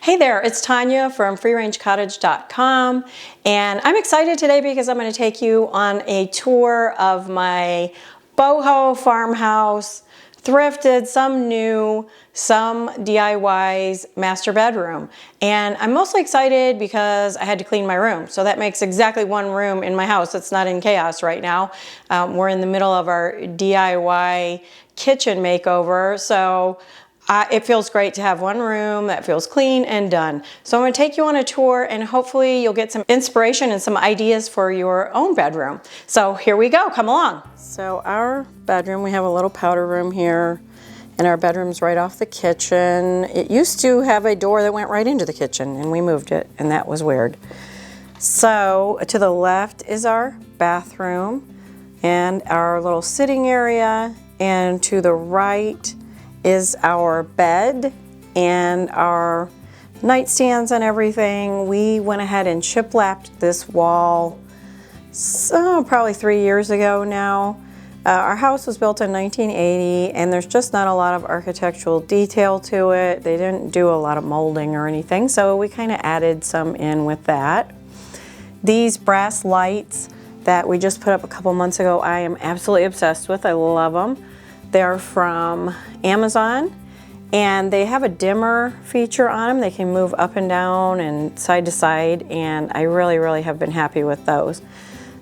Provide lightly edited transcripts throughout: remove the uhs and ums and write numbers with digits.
Hey there, it's Tanya from freerangecottage.com, and I'm excited today because I'm going to take you on a tour of my boho farmhouse, thrifted, some new, some DIYs master bedroom. And I'm mostly excited because I had to clean my room. So that makes exactly one room in my house that's not in chaos right now. We're in the middle of our DIY kitchen makeover. So it feels great to have one room that feels clean and done. So I'm going to take you on a tour and hopefully you'll get some inspiration and some ideas for your own bedroom. So here we go, come along. So our bedroom, we have a little powder room here and our bedroom's right off the kitchen. It used to have a door that went right into the kitchen and we moved it and that was weird. So to the left is our bathroom and our little sitting area, and to the right is our bed and our nightstands and everything. We went ahead and shiplapped this wall probably 3 years ago now. Our house was built in 1980 and there's just not a lot of architectural detail to it. They didn't do a lot of molding or anything, so we kind of added some in with that. These brass lights that we just put up a couple months ago, I am absolutely obsessed with. I love them. They're from Amazon and they have a dimmer feature on them. They can move up and down and side to side, and I really have been happy with those.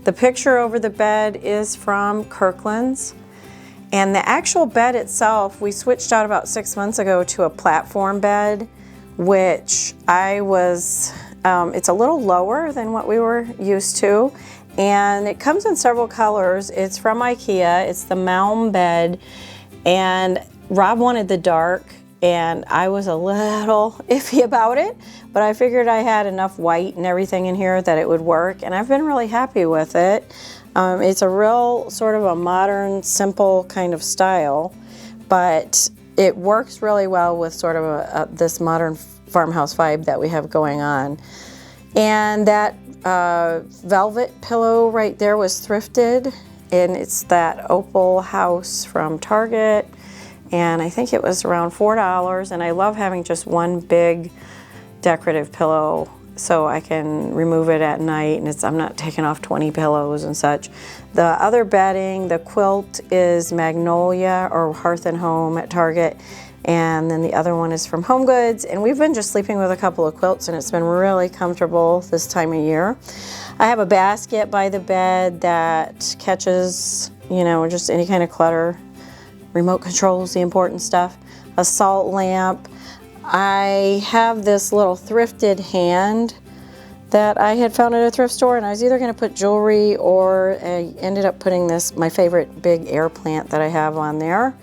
The picture over the bed is from Kirkland's, and the actual bed itself, we switched out about 6 months ago to a platform bed, which it's a little lower than what we were used to. And it comes in several colors. It's from IKEA. It's the Malm bed. And Rob wanted the dark, and I was a little iffy about it, but I figured I had enough white and everything in here that it would work, and I've been really happy with it. It's a real sort of a modern, simple kind of style, but it works really well with sort of this modern farmhouse vibe that we have going on. And that velvet pillow right there was thrifted, and it's that opal house from Target, and I think it was around $4, and I love having just one big decorative pillow so I can remove it at night and I'm not taking off 20 pillows and such. The other bedding, the quilt is Magnolia or Hearth and Home at Target, and then the other one is from Home Goods, and we've been just sleeping with a couple of quilts and it's been really comfortable this time of year. I have a basket by the bed that catches, just any kind of clutter. Remote controls the important stuff. A salt lamp. I have this little thrifted hand that I had found at a thrift store, and I was either going to put jewelry or I ended up putting my favorite big air plant that I have on there,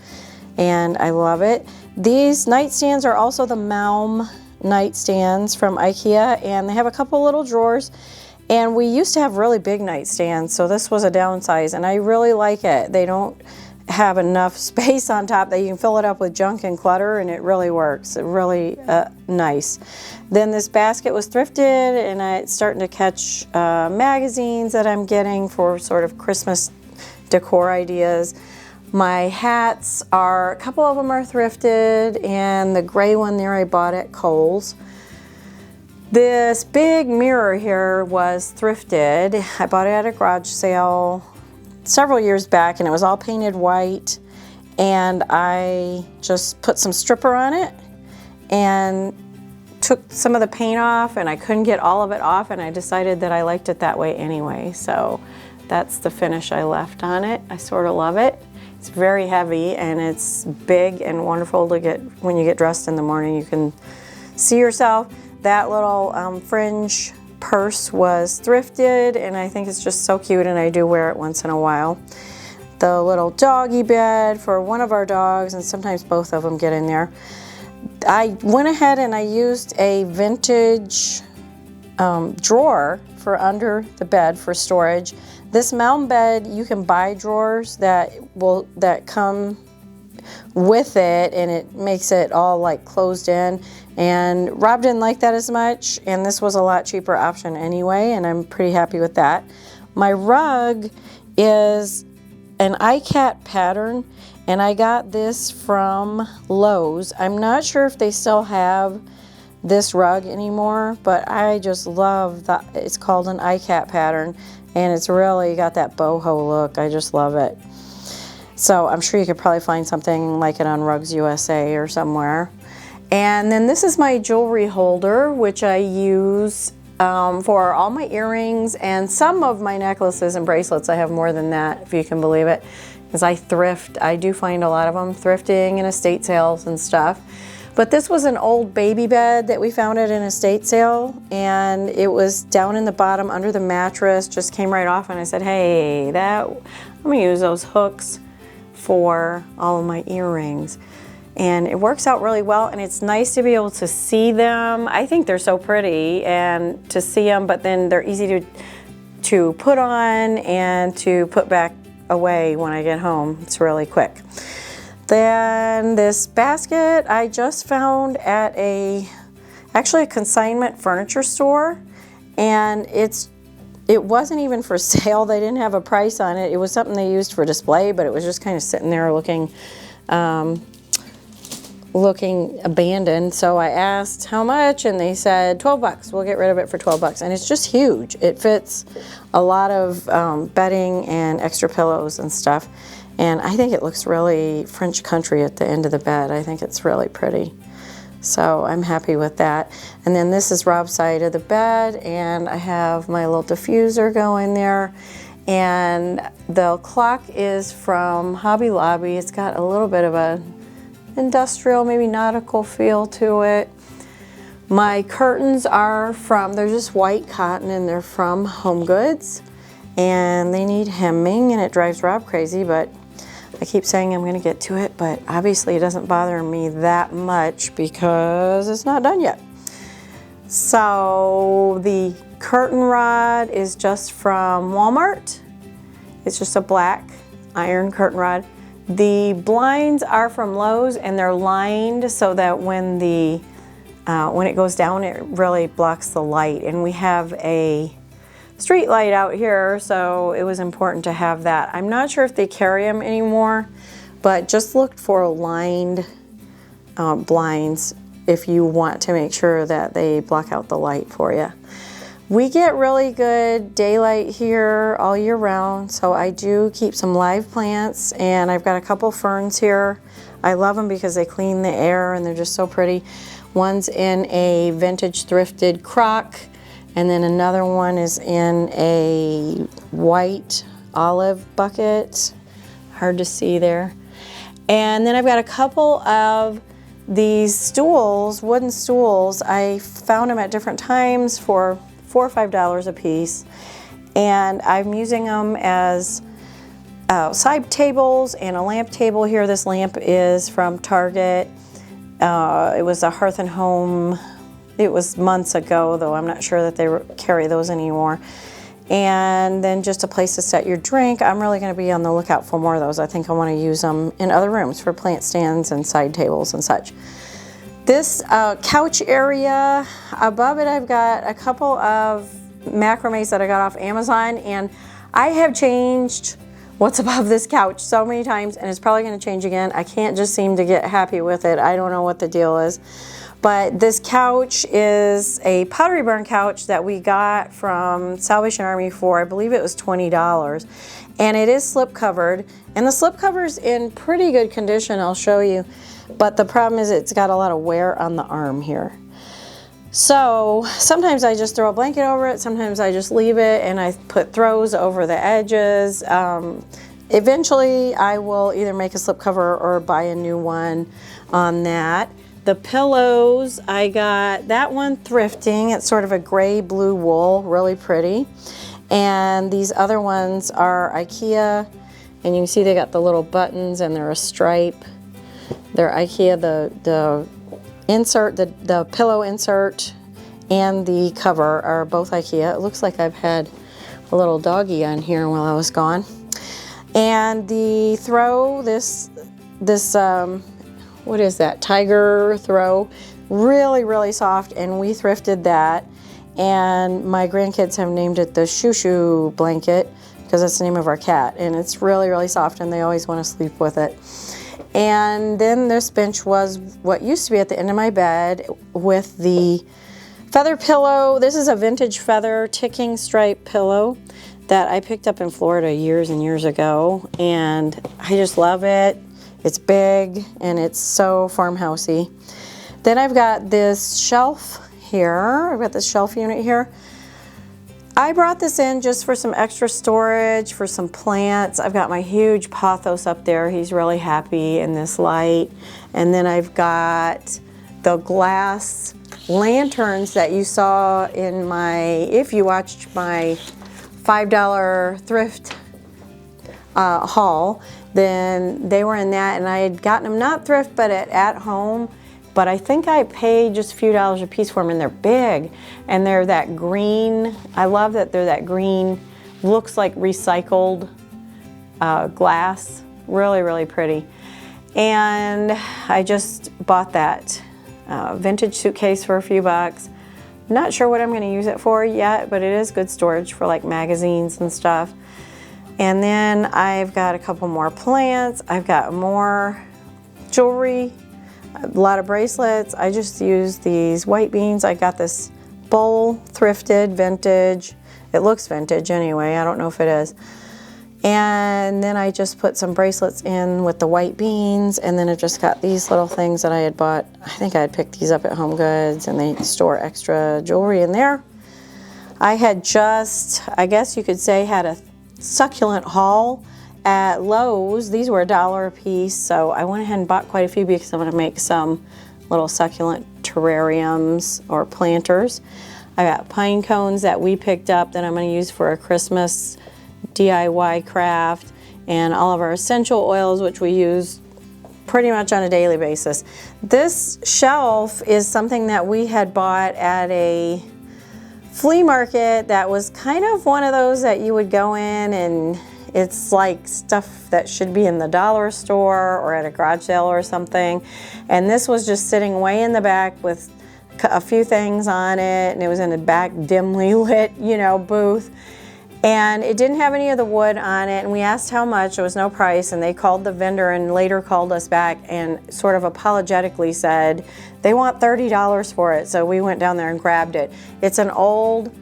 and I love it. These nightstands are also the Malm nightstands from IKEA, and they have a couple little drawers, and we used to have really big nightstands, so this was a downsize, and I really like it. They don't have enough space on top that you can fill it up with junk and clutter, and it really works. It's really nice. Then this basket was thrifted, and it's starting to catch magazines that I'm getting for sort of Christmas decor ideas. My hats a couple of them are thrifted, and the gray one there I bought at Kohl's. This big mirror here was thrifted. I bought it at a garage sale several years back, and it was all painted white, and I just put some stripper on it and took some of the paint off, and I couldn't get all of it off, and I decided that I liked it that way anyway, so that's the finish I left on it. I sort of love it. It's very heavy and it's big and wonderful to get when you get dressed in the morning. You can see yourself. That little fringe purse was thrifted, and I think it's just so cute, and I do wear it once in a while. The little doggy bed for one of our dogs, and sometimes both of them get in there. I went ahead and I used a vintage drawer for under the bed for storage. This Malm bed, you can buy drawers that come with it, and it makes it all like closed in, and Rob didn't like that as much, and this was a lot cheaper option anyway, and I'm pretty happy with that. My rug is an iCat pattern, and I got this from Lowe's. I'm not sure if they still have this rug anymore, but I just love that. It's called an iCat pattern, and it's really got that boho look. I just love it. So I'm sure you could probably find something like it on Rugs USA or somewhere. And then this is my jewelry holder, which I use for all my earrings and some of my necklaces and bracelets. I have more than that, if you can believe it, because I thrift. I do find a lot of them thrifting and estate sales and stuff. But this was an old baby bed that we found at an estate sale, and it was down in the bottom under the mattress, just came right off, and I said, hey, I'm gonna use those hooks for all of my earrings. And it works out really well, and it's nice to be able to see them. I think they're so pretty and to see them, but then they're easy to put on and to put back away when I get home. It's really quick. Then this basket I just found at actually a consignment furniture store, and it wasn't even for sale. They didn't have a price on it. It was something they used for display, but it was just kind of sitting there looking abandoned. So I asked how much, and they said 12 bucks. We'll get rid of it for 12 bucks. And it's just huge. It fits a lot of bedding and extra pillows and stuff. And I think it looks really French country at the end of the bed. I think it's really pretty. So I'm happy with that. And then this is Rob's side of the bed, and I have my little diffuser going there. And the clock is from Hobby Lobby. It's got a little bit of a industrial, maybe nautical feel to it. My curtains are they're just white cotton, and they're from Home Goods. And they need hemming, and it drives Rob crazy, but I keep saying I'm going to get to it, but obviously it doesn't bother me that much because it's not done yet. So the curtain rod is just from Walmart. It's just a black iron curtain rod. The blinds are from Lowe's, and they're lined so that when it goes down, it really blocks the light. And we have a street light out here, so it was important to have that. I'm not sure if they carry them anymore, but just look for lined blinds if you want to make sure that they block out the light for you. We get really good daylight here all year round, so I do keep some live plants, and I've got a couple ferns here. I love them because they clean the air and they're just so pretty. One's in a vintage thrifted crock, and then another one is in a white olive bucket. Hard to see there. And then I've got a couple of these stools, wooden stools. I found them at different times for $4 or $5 a piece. And I'm using them as side tables and a lamp table here. This lamp is from Target. It was a Hearth and Home. It was months ago, though. I'm not sure that they carry those anymore. And then just a place to set your drink. I'm really going to be on the lookout for more of those. I think I want to use them in other rooms for plant stands and side tables and such. This couch area, above it I've got a couple of macrames that I got off Amazon, and I have changed what's above this couch so many times, and it's probably going to change again. I can't just seem to get happy with it. I don't know what the deal is. But this couch is a Pottery Barn couch that we got from Salvation Army for, I believe it was $20. And it is slip covered. And the slip cover's in pretty good condition, I'll show you. But the problem is it's got a lot of wear on the arm here. So sometimes I just throw a blanket over it, sometimes I just leave it, and I put throws over the edges. Eventually I will either make a slip cover or buy a new one on that. The pillows, I got that one thrifting. It's sort of a gray blue wool, really pretty. And these other ones are IKEA, and you can see they got the little buttons and they're a stripe. They're IKEA, the insert, the pillow insert and the cover are both IKEA. It looks like I've had a little doggy on here while I was gone. And the throw, this what is that, tiger throw, really, really soft, and we thrifted that. And my grandkids have named it the Shoo Shoo blanket because that's the name of our cat, and it's really, really soft, and they always want to sleep with it. And then this bench was what used to be at the end of my bed with the feather pillow. This is a vintage feather ticking stripe pillow that I picked up in Florida years and years ago, and I just love it. It's big and it's so farmhousey. Then I've got this shelf here. I've got this shelf unit here. I brought this in just for some extra storage for some plants. I've got my huge pothos up there. He's really happy in this light. And then I've got the glass lanterns that you saw in my, if you watched my $5 thrift haul, then they were in that, and I had gotten them not thrift but at home, but I think I paid just a few dollars a piece for them, and they're big, and they're that green. I love that they're that green, looks like recycled glass. Really, really pretty. And I just bought that vintage suitcase for a few bucks. Not sure what I'm going to use it for yet, but it is good storage for like magazines and stuff. And then I've got a couple more plants. I've got more jewelry, a lot of bracelets. I just used these white beans. I got this bowl, thrifted, vintage. It looks vintage anyway. I don't know if it is. And then I just put some bracelets in with the white beans, and then I just got these little things that I had bought. I think I had picked these up at Home Goods, and they store extra jewelry in there. I had just, I guess you could say, had a succulent haul at Lowe's. These were $1 a piece, so I went ahead and bought quite a few because I'm going to make some little succulent terrariums or planters. I got pine cones that we picked up that I'm going to use for a Christmas DIY craft, and all of our essential oils, which we use pretty much on a daily basis. This shelf is something that we had bought at a flea market that was kind of one of those that you would go in and it's like stuff that should be in the dollar store or at a garage sale or something. And this was just sitting way in the back with a few things on it, and it was in the back dimly lit, you know, booth. And it didn't have any of the wood on it, and we asked how much. There was no price, and they called the vendor and later called us back and sort of apologetically said they want $30 for it. So we went down there and grabbed it. It's an old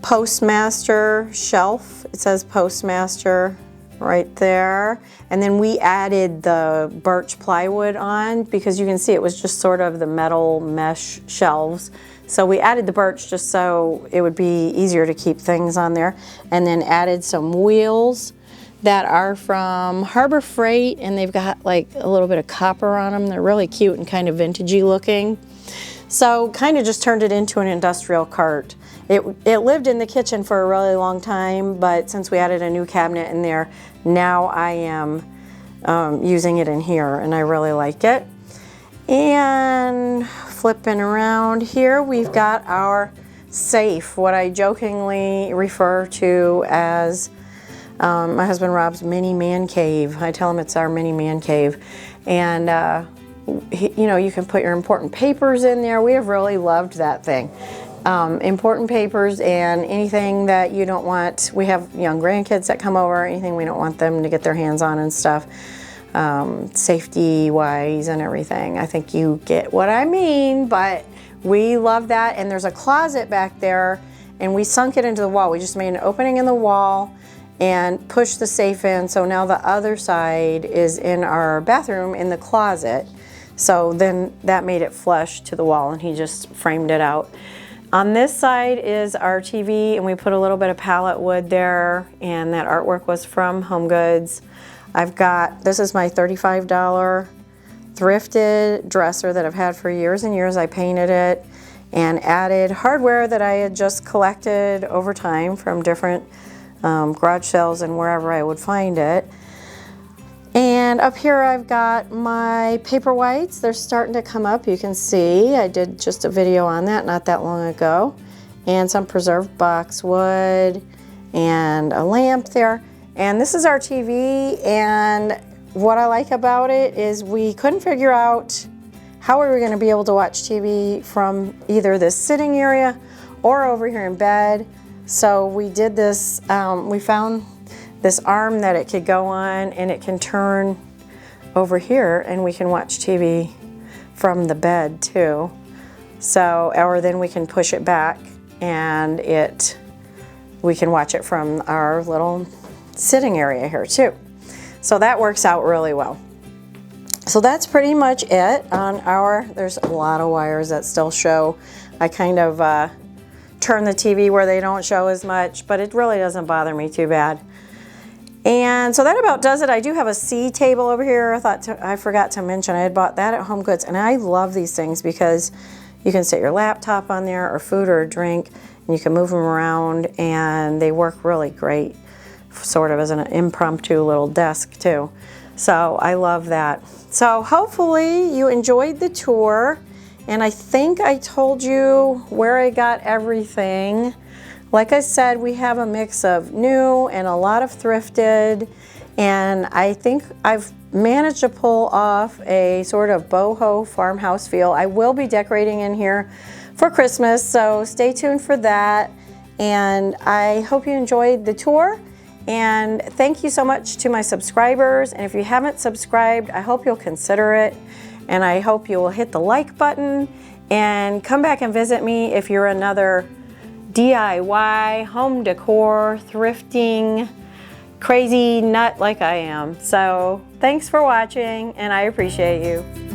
Postmaster shelf. It says Postmaster right there. And then we added the birch plywood on because you can see it was just sort of the metal mesh shelves. So we added the birch just so it would be easier to keep things on there, and then added some wheels that are from Harbor Freight, and they've got like a little bit of copper on them. They're really cute and kind of vintagey looking. So kind of just turned it into an industrial cart. It lived in the kitchen for a really long time, but since we added a new cabinet in there, now I am using it in here, and I really like it. And flipping around here, we've got our safe, what I jokingly refer to as my husband Rob's mini man cave. I tell him it's our mini man cave. And you know, you can put your important papers in there. We have really loved that thing. Important papers and anything that you don't want. We have young grandkids that come over, anything we don't want them to get their hands on and stuff. Safety wise and everything. I think you get what I mean, but we love that. And there's a closet back there, and we sunk it into the wall. We just made an opening in the wall and pushed the safe in, so now the other side is in our bathroom in the closet. So then that made it flush to the wall, and he just framed it out. On this side is our TV, and we put a little bit of pallet wood there, and that artwork was from Home Goods. I've got, this is my $35 thrifted dresser that I've had for years and years. I painted it and added hardware that I had just collected over time from different garage sales and wherever I would find it. And up here I've got my paper whites. They're starting to come up. You can see I did just a video on that not that long ago. And some preserved boxwood and a lamp there. And this is our TV, and what I like about it is we couldn't figure out how we were going to be able to watch TV from either this sitting area or over here in bed. So we did this, we found this arm that it could go on, and it can turn over here and we can watch TV from the bed too. So, or then we can push it back and we can watch it from our little sitting area here too. So that works out really well. So that's pretty much it on our, there's a lot of wires that still show. I kind of turn the TV where they don't show as much, but it really doesn't bother me too bad. And so that about does it. I do have a C table over here. I forgot to mention I had bought that at Home Goods, and I love these things because you can set your laptop on there or food or a drink, and you can move them around, and they work really great, sort of as an impromptu little desk too. So I love that. So hopefully you enjoyed the tour, and I think I told you where I got everything. Like I said, we have a mix of new and a lot of thrifted, and I think I've managed to pull off a sort of boho farmhouse feel. I will be decorating in here for Christmas, so stay tuned for that. And I hope you enjoyed the tour, and thank you so much to my subscribers. And if you haven't subscribed, I hope you'll consider it, and I hope you will hit the like button and come back and visit me if you're another DIY, home decor, thrifting, crazy nut like I am. So thanks for watching, and I appreciate you.